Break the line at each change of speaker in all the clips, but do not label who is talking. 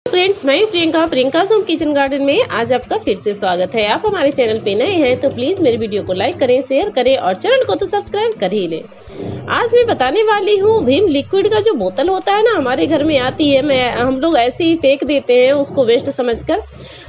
Friends, मैं Priyanka home kitchen garden में आज आपका फिर से स्वागत है। आप हमारे चैनल पे नए हैं तो प्लीज मेरे वीडियो को लाइक करें, शेयर करें और चैनल को तो सब्सक्राइब कर ही लें। आज मैं बताने वाली हूँ विम लिक्विड का जो बोतल होता है ना, हमारे घर में आती है, हम लोग ऐसे ही फेंक देते हैं उसको वेस्ट समझकर।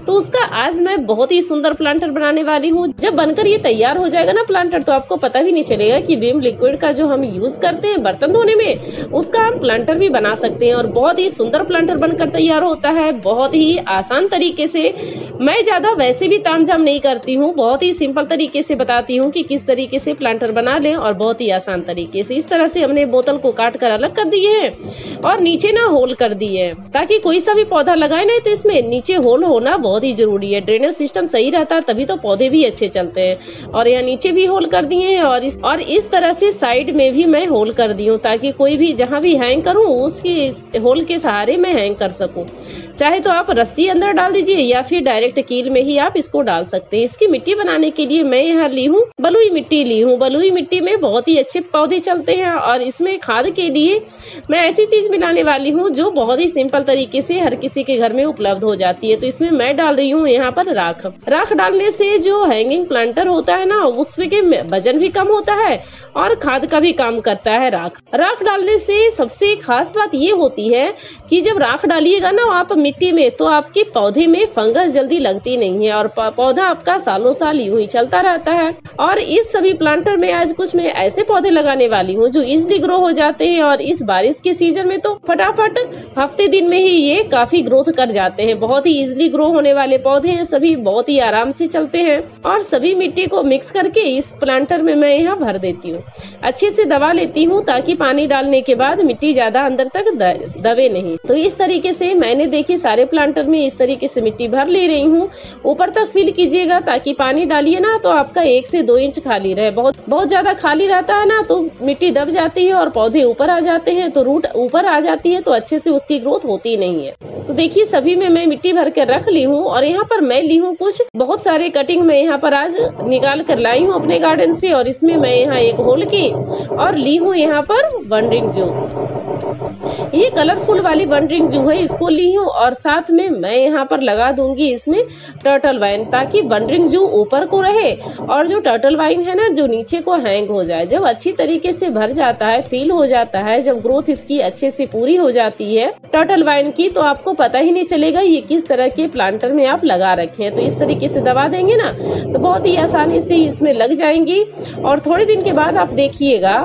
तो उसका आज मैं बहुत ही सुंदर प्लांटर बनाने वाली हूँ। जब बनकर ये तैयार हो जाएगा ना प्लांटर, तो आपको पता भी नहीं चलेगा कि विम लिक्विड का जो हम यूज करते हैं बर्तन धोने में, उसका हम प्लांटर भी बना सकते हैं और बहुत ही सुंदर प्लांटर बनकर तैयार होता है। बहुत ही आसान तरीके से, मैं ज्यादा वैसे भी तामझाम नहीं करती हूँ, बहुत ही सिंपल तरीके से बताती हूँ कि किस तरीके से प्लांटर बना लें और बहुत ही आसान तरीके से। इस तरह से हमने बोतल को काट कर अलग कर दिए हैं और नीचे ना होल कर दिए हैं, ताकि कोई सा भी पौधा लगाए ना तो इसमें नीचे होल होना बहुत ही जरूरी है। ड्रेनेज सिस्टम सही रहता है तभी तो पौधे भी अच्छे चलते हैं। और यहाँ नीचे भी होल कर दिए हैं और इस तरह से साइड में भी मैं होल कर दी हूँ, ताकि कोई भी जहाँ भी हैंग करूँ उसकी होल के सहारे मैं हैंग कर सकूं। चाहे तो आप रस्सी अंदर डाल दीजिए या फिर डायरेक्ट कील में ही आप इसको डाल सकते हैं। इसकी मिट्टी बनाने के लिए मैं यहाँ ली हूँ बलुई मिट्टी ली हूँ। बलुई मिट्टी में बहुत ही अच्छे पौधे चलते हैं और इसमें खाद के लिए मैं ऐसी चीज मिलाने वाली हूँ जो बहुत ही सिंपल तरीके से हर किसी के घर में उपलब्ध हो जाती है। तो इसमें मैं डाल रही हूँ यहाँ पर राख डालने से जो हैंगिंग प्लांटर होता है ना, उसमें वजन भी कम होता है और खाद का भी काम करता है। राख डालने से सबसे खास बात ये होती है कि जब राख डालिएगा ना आप मिट्टी में, तो आपके पौधे में फंगस जल्दी लगती नहीं है और पौधा आपका सालों साल यूं ही चलता रहता है। और इस सभी प्लांटर में आज कुछ मैं ऐसे पौधे लगाने वाली हूँ जो इजिली ग्रो हो जाते हैं और इस बारिश के सीजन में तो फटाफट हफ्ते दिन में ही ये काफी ग्रोथ कर जाते हैं। बहुत ही इजिली ग्रो होने वाले पौधे हैं, सभी बहुत ही आराम से चलते हैं। और सभी मिट्टी को मिक्स करके इस प्लांटर में मैं यहाँ भर देती हूँ, अच्छे से दबा लेती हूँ ताकि पानी डालने के बाद मिट्टी ज्यादा अंदर तक दबे नहीं। तो इस तरीके से मैंने देखिए सारे प्लांटर में इस तरीके से मिट्टी भर ले रही हूँ। ऊपर तक फिल कीजिएगा ताकि पानी डालिए ना तो आपका 1 से 2 इंच खाली रहे। बहुत ज्यादा खाली रहता है ना तो मिट्टी दब जाती है और पौधे ऊपर आ जाते हैं, तो रूट ऊपर आ जाती है तो अच्छे से उसकी ग्रोथ होती नहीं है। तो देखिए सभी में मैं मिट्टी भर कर रख ली हूँ और यहाँ पर मैं ली हूँ कुछ बहुत सारे कटिंग मैं यहाँ पर आज निकाल कर लाई हूँ अपने गार्डन से। और इसमें मैं यहाँ एक होल की और ली हूँ यहाँ पर वनरिंग जू, ये कलरफुल वाली वनरिंग जू है, इसको ली हूँ। और साथ में मैं यहाँ पर लगा दूंगी इसमें टर्टल वाइन, ताकि वनरिंग जू ऊपर को रहे और जो टर्टल वाइन है ना जो नीचे को हैंग हो जाए। जब अच्छी तरीके से भर जाता है, फील हो जाता है, जब ग्रोथ इसकी अच्छे से पूरी हो जाती है टर्टल वाइन की, तो आपको पता ही नहीं चलेगा ये किस तरह के प्लांटर में आप लगा रखे हैं। तो इस तरीके से दबा देंगे ना तो बहुत ही आसानी से इसमें लग जाएंगी और थोड़े दिन के बाद आप देखिएगा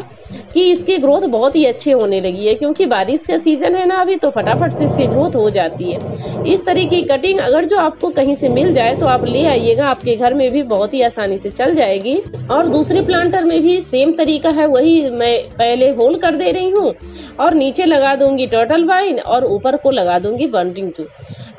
कि इसकी ग्रोथ बहुत ही अच्छी होने लगी है, क्योंकि बारिश का सीजन है ना अभी, तो फटाफट से इसकी ग्रोथ हो जाती है। इस तरीके की कटिंग अगर जो आपको कहीं से मिल जाए तो आप ले आइएगा, आपके घर में भी बहुत ही आसानी से चल जाएगी। और दूसरे प्लांटर में भी सेम तरीका है, वही मैं पहले होल कर दे रही हूँ और नीचे लगा दूंगी टर्टल वाइन और ऊपर को लगा दूंगी वनरिंग जू।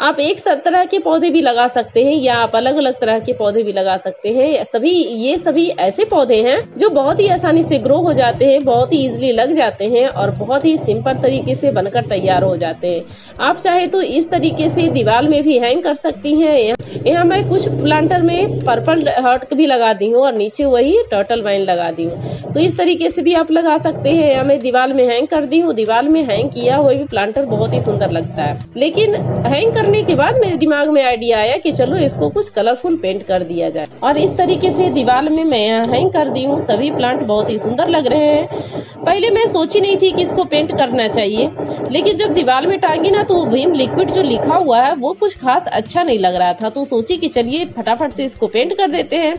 आप एक तरह के पौधे भी लगा सकते हैं या आप अलग अलग तरह के पौधे भी लगा सकते हैं। ये सभी ऐसे पौधे हैं जो बहुत ही आसानी से ग्रो हो जाते हैं, बहुत ही इजीली लग जाते हैं और बहुत ही सिंपल तरीके से बनकर तैयार हो जाते हैं। आप चाहे तो इस तरीके से दीवार में भी हैंग कर सकती हैं। यहाँ मैं कुछ प्लांटर में पर्पल हार्ट भी लगा दी हूँ और नीचे वही टर्टल वाइन लगा दी हूँ, तो इस तरीके से भी आप लगा सकते हैं। यहाँ मैं दीवार में हैंग कर दी हूँ। दीवार में हैंग किया हुआ भी प्लांटर बहुत ही सुंदर लगता है, लेकिन हैंग करने के बाद मेरे दिमाग में आइडिया आया कि चलो इसको कुछ कलरफुल पेंट कर दिया जाए और इस तरीके से दीवार में मैं यहाँ हैंग कर दी हूँ। सभी प्लांट बहुत ही सुंदर लग रहे हैं। पहले मैं सोची नहीं थी कि इसको पेंट करना चाहिए, लेकिन जब दीवार में टांगी ना तो विम लिक्विड जो लिखा हुआ है वो कुछ खास अच्छा नहीं लग रहा था, तो सोची कि चलिए फटाफट से इसको पेंट कर देते हैं।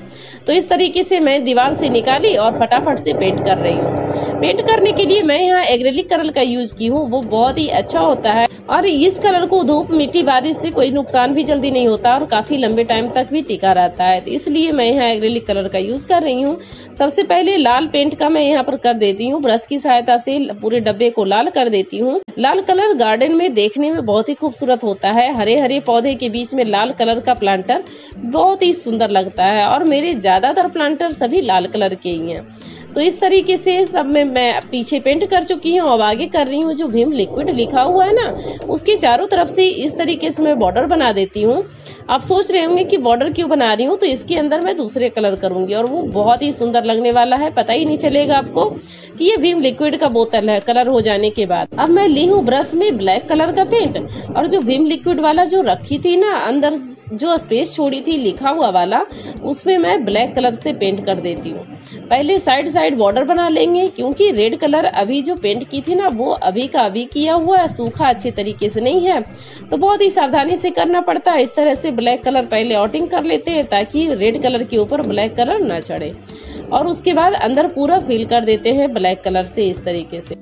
तो इस तरीके से मैं दीवार से निकाली और फटाफट से पेंट कर रही हूँ। पेंट करने के लिए मैं यहाँ एक्रेलिक कलर का यूज की हूँ, वो बहुत ही अच्छा होता है और इस कलर को धूप मिट्टी बारिश से कोई नुकसान भी जल्दी नहीं होता और काफी लंबे टाइम तक भी टिका रहता है। तो इसलिए मैं यहाँ एक्रेलिक कलर का यूज कर रही हूँ। सबसे पहले लाल पेंट का मैं यहाँ पर कर देती हूँ, ब्रश की सहायता से पूरे डब्बे को लाल कर देती हूँ। लाल कलर गार्डन में देखने में बहुत ही खूबसूरत होता है। हरे हरे पौधे के बीच में लाल कलर का प्लांटर बहुत ही सुंदर लगता है और मेरे ज्यादातर प्लांटर सभी लाल कलर के ही हैं। तो इस तरीके से सब में मैं पीछे पेंट कर चुकी हूँ। अब आगे कर रही हूँ, जो विम लिक्विड लिखा हुआ है ना, उसके चारों तरफ से इस तरीके से मैं बॉर्डर बना देती हूँ। आप सोच रहे होंगे कि बॉर्डर क्यों बना रही हूँ, तो इसके अंदर मैं दूसरे कलर करूंगी और वो बहुत ही सुंदर लगने वाला है। पता ही नहीं चलेगा आपको कि ये विम लिक्विड का बोतल है कलर हो जाने के बाद। अब मैं ली हूँ ब्रश में ब्लैक कलर का पेंट और जो विम लिक्विड वाला जो रखी थी ना, अंदर जो स्पेस छोड़ी थी लिखा हुआ वाला, उसमें मैं ब्लैक कलर से पेंट कर देती हूँ। पहले साइड साइड बॉर्डर बना लेंगे, क्योंकि रेड कलर अभी जो पेंट की थी ना, वो अभी का अभी किया हुआ है, सूखा अच्छे तरीके से नहीं है, तो बहुत ही सावधानी से करना पड़ता है। इस तरह से ब्लैक कलर पहले आउटिंग कर लेते हैं ताकि रेड कलर के ऊपर ब्लैक कलर ना चढ़े, और उसके बाद अंदर पूरा फिल कर देते हैं ब्लैक कलर से इस तरीके से।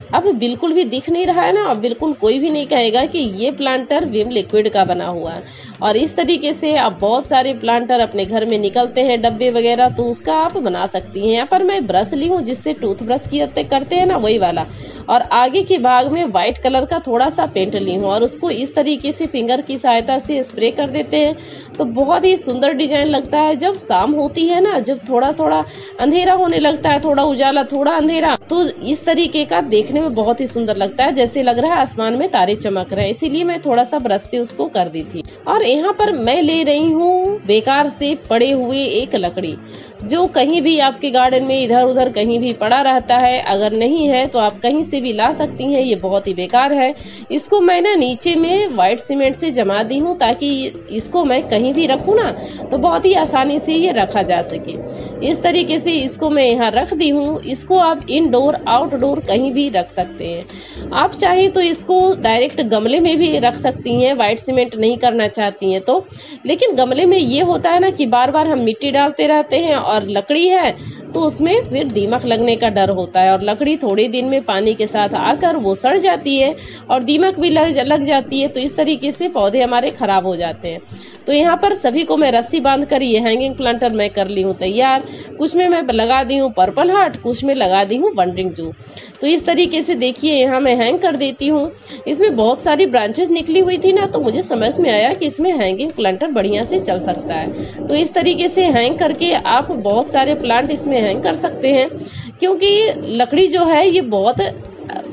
अब बिल्कुल भी दिख नहीं रहा है ना, अब बिल्कुल कोई भी नहीं कहेगा कि ये प्लांटर विम लिक्विड का बना हुआ है। और इस तरीके से आप बहुत सारे प्लांटर अपने घर में निकलते हैं डब्बे वगैरह, तो उसका आप बना सकती हैं। यहाँ पर मैं ब्रश ली हूँ जिससे टूथब्रश की करते हैं ना, वही वाला, और आगे के भाग में व्हाइट कलर का थोड़ा सा पेंट ली हूँ और उसको इस तरीके से फिंगर की सहायता से स्प्रे कर देते हैं, तो बहुत ही सुंदर डिजाइन लगता है। जब शाम होती है ना, जब थोड़ा थोड़ा अंधेरा होने लगता है, थोड़ा उजाला थोड़ा अंधेरा, तो इस तरीके का देखने में बहुत ही सुंदर लगता है, जैसे लग रहा है आसमान में तारे चमक रहे हैं। इसीलिए मैं थोड़ा सा ब्रश से उसको कर दी थी। और यहाँ पर मैं ले रही हूँ बेकार से पड़े हुए एक लकड़ी, जो कहीं भी आपके गार्डन में इधर उधर कहीं भी पड़ा रहता है। अगर नहीं है तो आप कहीं से भी ला सकती हैं, ये बहुत ही बेकार है। इसको मैं ना नीचे में व्हाइट सीमेंट से जमा दी हूँ, ताकि इसको मैं कहीं भी रखूँ ना तो बहुत ही आसानी से ये रखा जा सके। इस तरीके से इसको मैं यहाँ रख दी हूँ। इसको आप इंडोर आउटडोर कहीं भी रख सकते हैं। आप चाहे तो इसको डायरेक्ट गमले में भी रख सकती हैं, व्हाइट सीमेंट नहीं करना चाहती हैं तो। लेकिन गमले में ये होता है ना कि बार बार हम मिट्टी डालते रहते हैं, और लकड़ी है तो उसमें फिर दीमक लगने का डर होता है, और लकड़ी थोड़े दिन में पानी के साथ आकर वो सड़ जाती है और दीमक भी लग जाती है, तो इस तरीके से पौधे हमारे खराब हो जाते हैं। तो यहाँ पर सभी को मैं रस्सी बांध कर ये हैंगिंग प्लांटर मैं कर ली हूँ तैयार। कुछ में मैं लगा दी हूँ पर्पल हार्ट, कुछ में लगा दी हूँ वंडरिंग जू। तो इस तरीके से देखिए यहाँ मैं हैंग कर देती हूँ। इसमें बहुत सारी ब्रांचेस निकली हुई थी ना, तो मुझे समझ में आया कि इसमें हैंगिंग प्लांटर बढ़िया से चल सकता है। तो इस तरीके से हैंग करके आप बहुत सारे प्लांट इसमें हैंग कर सकते हैं, क्योंकि लकड़ी जो है ये बहुत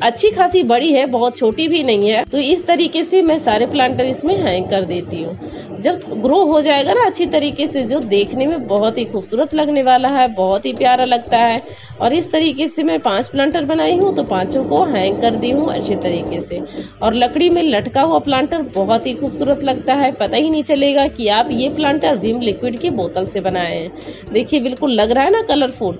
अच्छी खासी बड़ी है, बहुत छोटी भी नहीं है। तो इस तरीके से मैं सारे प्लांटर इसमें हैंग कर देती हूँ। जब ग्रो हो जाएगा ना अच्छी तरीके से, जो देखने में बहुत ही खूबसूरत लगने वाला है, बहुत ही प्यारा लगता है। और इस तरीके से मैं 5 प्लांटर बनाई हूँ, तो 5 को हैंग कर दी हूँ अच्छे तरीके से। और लकड़ी में लटका हुआ प्लांटर बहुत ही खूबसूरत लगता है, पता ही नहीं चलेगा कि आप ये प्लांटर विम लिक्विड की बोतल से बनाए हैं। देखिए बिल्कुल लग रहा है ना कलरफुल।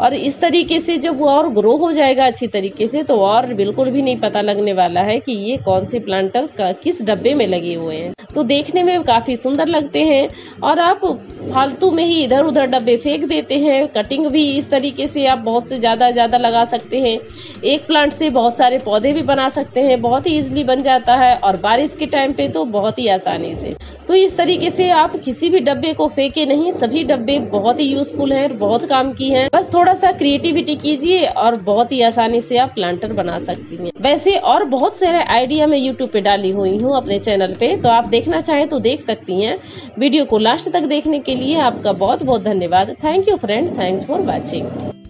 और इस तरीके से जब वो और ग्रो हो जाएगा अच्छी तरीके से, तो और बिल्कुल भी नहीं पता लगने वाला है कि ये कौन से प्लांटर किस डब्बे में लगे हुए हैं। तो देखने में काफी सुंदर लगते हैं। और आप फालतू में ही इधर उधर डब्बे फेंक देते हैं। कटिंग भी इस तरीके से आप बहुत से ज्यादा लगा सकते हैं। एक प्लांट से बहुत सारे पौधे भी बना सकते हैं, बहुत ही इजिली बन जाता है, और बारिश के टाइम पे तो बहुत ही आसानी से। तो इस तरीके से आप किसी भी डब्बे को फेंके नहीं, सभी डब्बे बहुत ही यूजफुल हैं, बहुत काम की हैं। बस थोड़ा सा क्रिएटिविटी कीजिए और बहुत ही आसानी से आप प्लांटर बना सकती हैं। वैसे और बहुत सारे आइडिया मैं यूट्यूब पे डाली हुई हूँ अपने चैनल पे, तो आप देखना चाहें तो देख सकती हैं। वीडियो को लास्ट तक देखने के लिए आपका बहुत बहुत धन्यवाद। Thank you friend, thanks for watching.